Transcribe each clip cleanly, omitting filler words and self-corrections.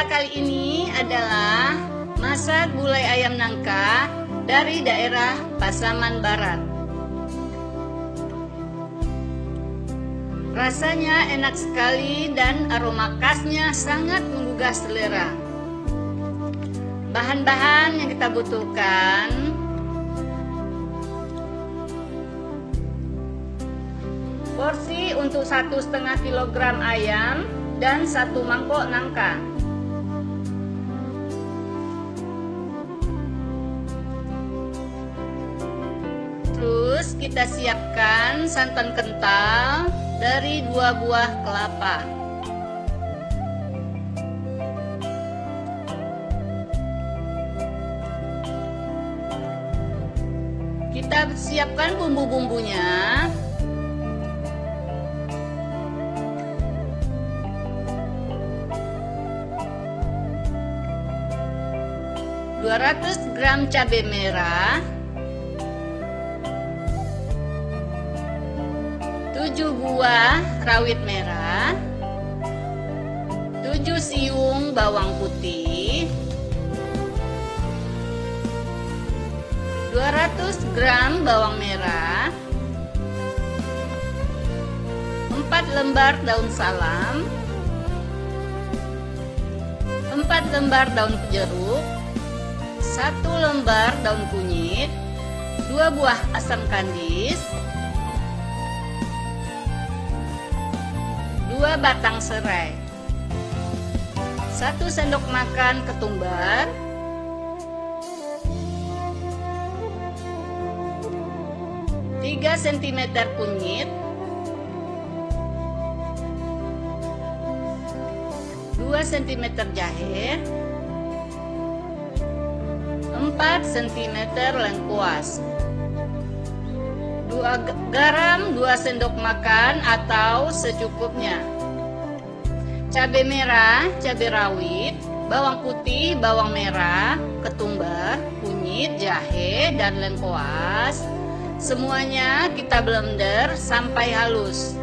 kita kali ini adalah masak gulai ayam nangka dari daerah Pasaman Barat. Rasanya enak sekali dan aroma khasnya sangat menggugah selera. Bahan-bahan yang kita butuhkan: porsi untuk 1,5 kg ayam dan 1 mangkok nangka. Terus kita siapkan santan kental dari 2 buah kelapa. Kita siapkan bumbu-bumbunya. (200 gram cabai merah, 7 buah rawit merah, 7 siung bawang putih, 200 gram bawang merah, 4 lembar daun salam, 4 lembar daun jeruk, 1 lembar daun kunyit, 2 buah asam kandis, 2 batang serai, 1 sendok makan ketumbar, 3 cm kunyit, 2 cm jahe, 4 cm lengkuas, 2 garam 2 sendok makan atau secukupnya, cabai merah, cabai rawit, bawang putih, bawang merah, ketumbar, kunyit, jahe, dan lengkuas. Semuanya kita blender sampai halus.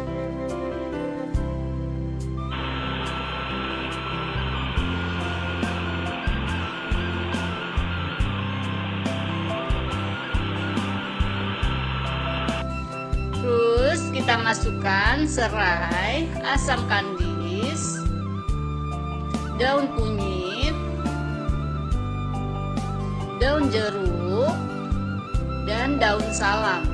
Terus kita masukkan serai, asam kandis, daun kunyit, daun jeruk, dan daun salam.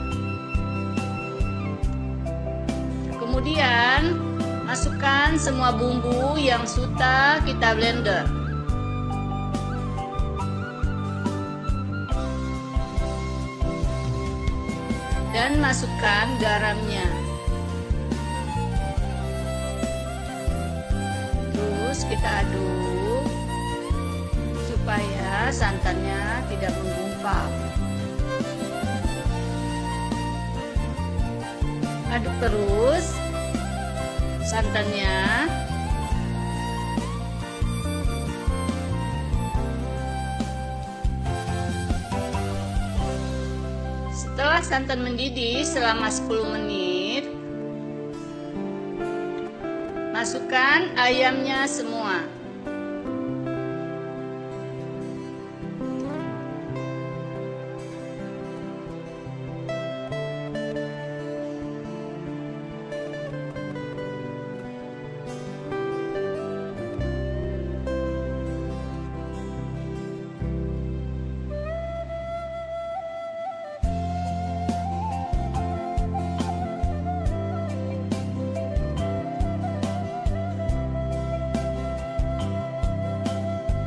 Kemudian masukkan semua bumbu yang sudah kita blender. Dan masukkan garamnya. Terus kita aduk supaya santannya tidak menggumpal. Aduk terus santannya. Setelah santan mendidih selama 10 menit, masukkan ayamnya semua.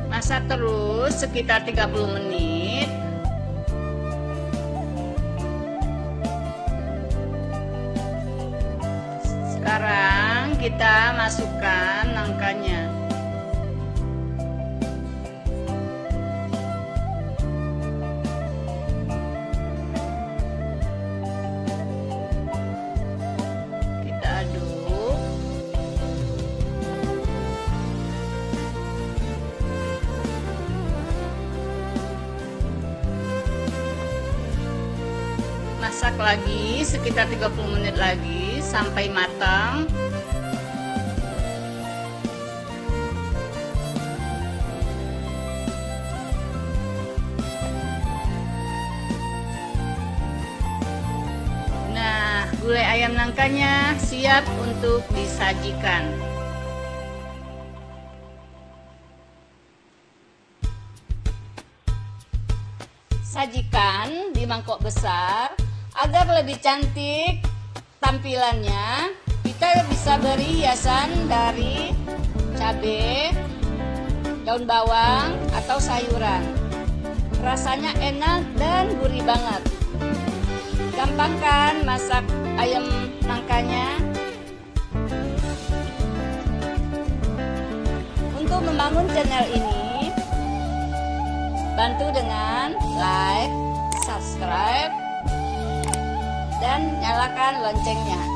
Masak terus sekitar 30 menit. Sekarang kita masukkan nangkanya. Kita aduk. Masak lagi sekitar 30 menit lagi sampai matang. gulai ayam nangkanya siap untuk disajikan. Sajikan di mangkok besar agar lebih cantik tampilannya. Kita bisa beri hiasan dari cabai, daun bawang, atau sayuran. Rasanya enak dan gurih banget. Gampang kan masak ayam nangkanya? Untuk membangun channel ini, bantu dengan like, subscribe, dan nyalakan loncengnya.